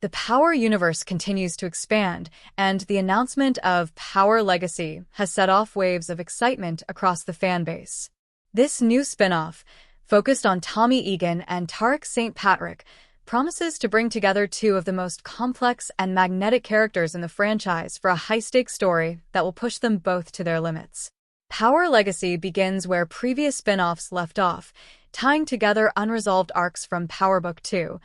The Power universe continues to expand, and the announcement of Power Legacy has set off waves of excitement across the fanbase. This new spin-off, focused on Tommy Egan and Tariq St. Patrick, promises to bring together two of the most complex and magnetic characters in the franchise for a high-stakes story that will push them both to their limits. Power Legacy begins where previous spin-offs left off, tying together unresolved arcs from Power Book 2,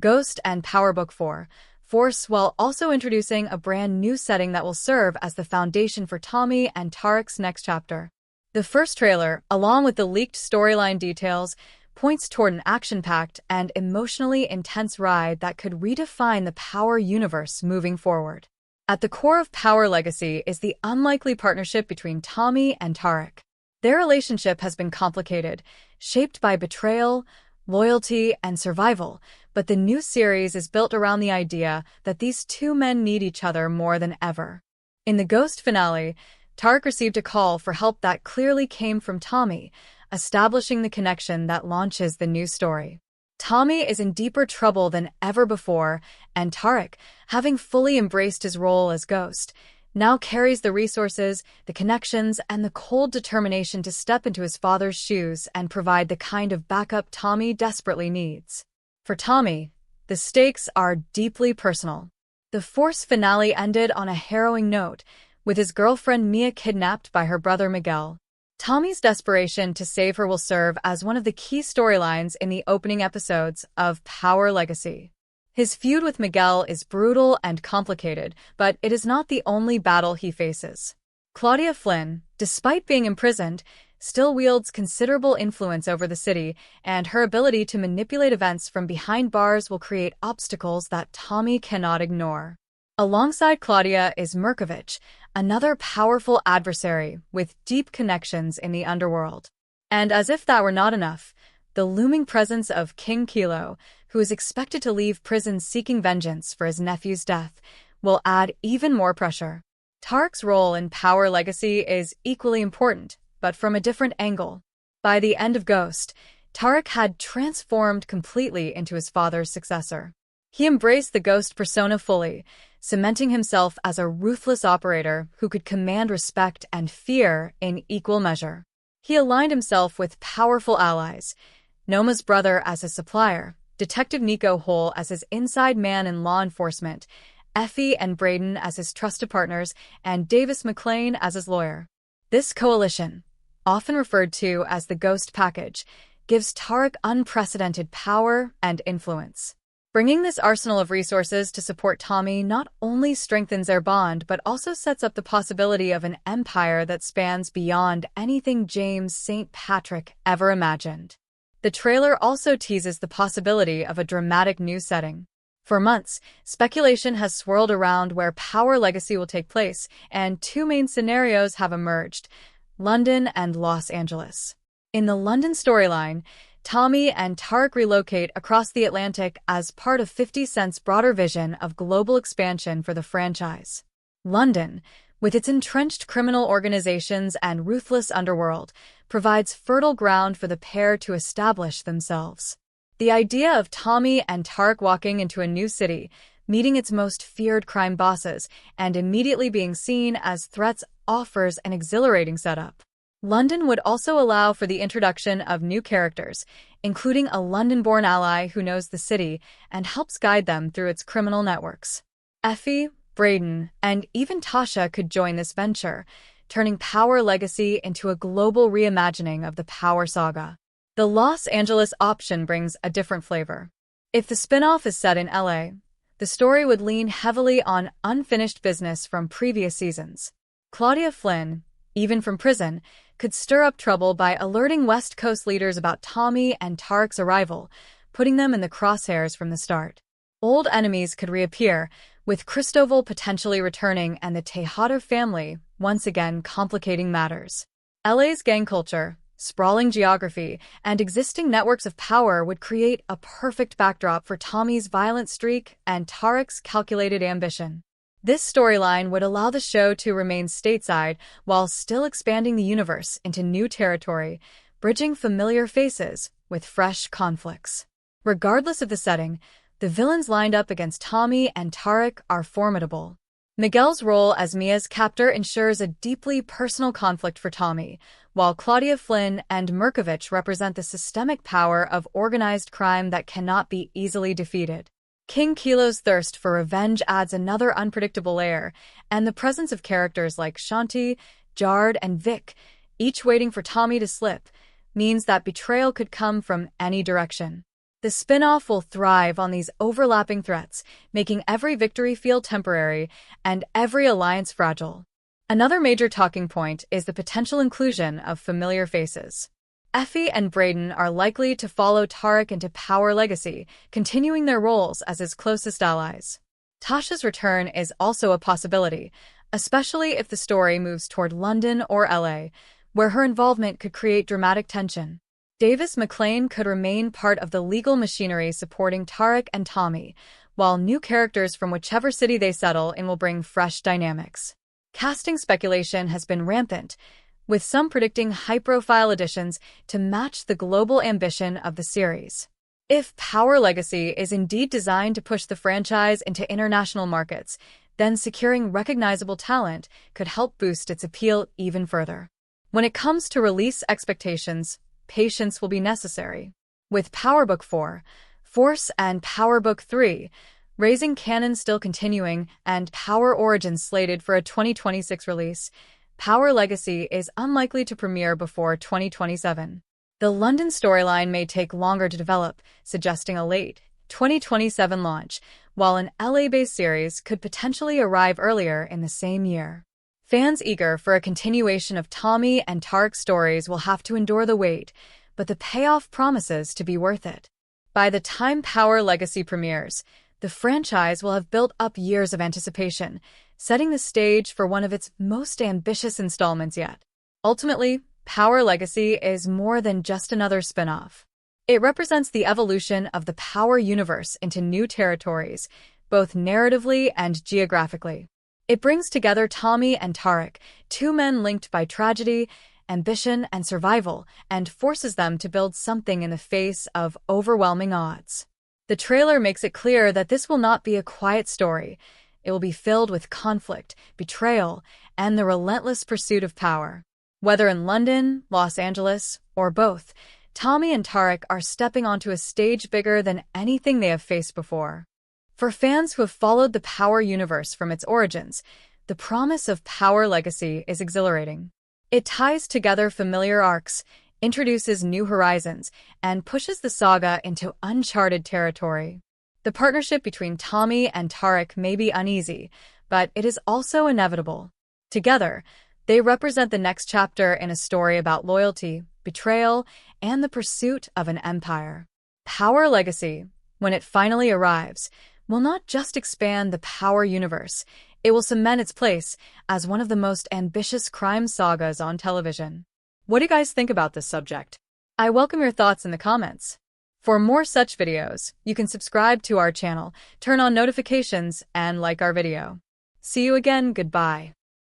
Ghost, and Power Book 4, Force, while also introducing a brand new setting that will serve as the foundation for Tommy and Tariq's next chapter. The first trailer, along with the leaked storyline details, points toward an action-packed and emotionally intense ride that could redefine the Power universe moving forward. At the core of Power Legacy is the unlikely partnership between Tommy and Tariq. Their relationship has been complicated, shaped by betrayal, loyalty, and survival, but the new series is built around the idea that these two men need each other more than ever. In the Ghost finale, Tariq received a call for help that clearly came from Tommy, establishing the connection that launches the new story. Tommy is in deeper trouble than ever before, and Tariq, having fully embraced his role as Ghost, now carries the resources, the connections, and the cold determination to step into his father's shoes and provide the kind of backup Tommy desperately needs. For Tommy, the stakes are deeply personal. The Force finale ended on a harrowing note, with his girlfriend Mia kidnapped by her brother Miguel. Tommy's desperation to save her will serve as one of the key storylines in the opening episodes of Power Legacy. His feud with Miguel is brutal and complicated, but it is not the only battle he faces. Claudia Flynn, despite being imprisoned, still wields considerable influence over the city, and her ability to manipulate events from behind bars will create obstacles that Tommy cannot ignore. Alongside Claudia is Murkovich, another powerful adversary with deep connections in the underworld. And as if that were not enough, the looming presence of King Kilo, who is expected to leave prison seeking vengeance for his nephew's death, will add even more pressure. Tariq's role in Power Legacy is equally important, but from a different angle. By the end of Ghost, Tariq had transformed completely into his father's successor. He embraced the Ghost persona fully, cementing himself as a ruthless operator who could command respect and fear in equal measure. He aligned himself with powerful allies, Noma's brother as his supplier, Detective Nico Hol as his inside man in law enforcement, Effie and Braden as his trusted partners, and Davis MacLean as his lawyer. This coalition, often referred to as the Ghost Package, gives Tariq unprecedented power and influence. Bringing this arsenal of resources to support Tommy not only strengthens their bond but also sets up the possibility of an empire that spans beyond anything James St. Patrick ever imagined. The trailer also teases the possibility of a dramatic new setting. For months, speculation has swirled around where Power Legacy will take place, and two main scenarios have emerged: London and Los Angeles. In the London storyline, Tommy and Tariq relocate across the Atlantic as part of 50 Cent's broader vision of global expansion for the franchise. London, with its entrenched criminal organizations and ruthless underworld, provides fertile ground for the pair to establish themselves. The idea of Tommy and Tariq walking into a new city, meeting its most feared crime bosses, and immediately being seen as threats offers an exhilarating setup. London would also allow for the introduction of new characters, including a London-born ally who knows the city and helps guide them through its criminal networks. Effie, Braden, and even Tasha could join this venture, turning Power Legacy into a global reimagining of the Power saga. The Los Angeles option brings a different flavor. If the spin-off is set in LA, the story would lean heavily on unfinished business from previous seasons. Claudia Flynn, even from prison, could stir up trouble by alerting West Coast leaders about Tommy and Tariq's arrival, putting them in the crosshairs from the start. Old enemies could reappear, with Cristoval potentially returning and the Tejada family once again complicating matters. LA's gang culture, sprawling geography, and existing networks of power would create a perfect backdrop for Tommy's violent streak and Tariq's calculated ambition. This storyline would allow the show to remain stateside while still expanding the universe into new territory, bridging familiar faces with fresh conflicts. Regardless of the setting, the villains lined up against Tommy and Tariq are formidable. Miguel's role as Mia's captor ensures a deeply personal conflict for Tommy, while Claudia Flynn and Merkovich represent the systemic power of organized crime that cannot be easily defeated. King Kilo's thirst for revenge adds another unpredictable layer, and the presence of characters like Shanti, Jard, and Vic, each waiting for Tommy to slip, means that betrayal could come from any direction. The spin-off will thrive on these overlapping threats, making every victory feel temporary and every alliance fragile. Another major talking point is the potential inclusion of familiar faces. Effie and Braden are likely to follow Tariq into Power Legacy, continuing their roles as his closest allies. Tasha's return is also a possibility, especially if the story moves toward London or LA, where her involvement could create dramatic tension. Davis MacLean could remain part of the legal machinery supporting Tariq and Tommy, while new characters from whichever city they settle in will bring fresh dynamics. Casting speculation has been rampant, with some predicting high-profile additions to match the global ambition of the series. If Power Legacy is indeed designed to push the franchise into international markets, then securing recognizable talent could help boost its appeal even further. When it comes to release expectations, patience will be necessary. With Power Book 4, Force, and Power Book 3, Raising Canon still continuing, and Power Origins slated for a 2026 release, Power Legacy is unlikely to premiere before 2027. The London storyline may take longer to develop, suggesting a late 2027 launch, while an LA-based series could potentially arrive earlier in the same year. Fans eager for a continuation of Tommy and Tariq's stories will have to endure the wait, but the payoff promises to be worth it. By the time Power Legacy premieres, the franchise will have built up years of anticipation, setting the stage for one of its most ambitious installments yet. Ultimately, Power Legacy is more than just another spin-off. It represents the evolution of the Power universe into new territories, both narratively and geographically. It brings together Tommy and Tariq, two men linked by tragedy, ambition, and survival, and forces them to build something in the face of overwhelming odds. The trailer makes it clear that this will not be a quiet story. It will be filled with conflict, betrayal, and the relentless pursuit of power. Whether in London, Los Angeles, or both, Tommy and Tariq are stepping onto a stage bigger than anything they have faced before. For fans who have followed the Power universe from its origins, the promise of Power Legacy is exhilarating. It ties together familiar arcs, introduces new horizons, and pushes the saga into uncharted territory. The partnership between Tommy and Tariq may be uneasy, but it is also inevitable. Together, they represent the next chapter in a story about loyalty, betrayal, and the pursuit of an empire. Power Legacy, when it finally arrives, will not just expand the Power universe, it will cement its place as one of the most ambitious crime sagas on television. What do you guys think about this subject? I welcome your thoughts in the comments. For more such videos, you can subscribe to our channel, turn on notifications, and like our video. See you again, goodbye.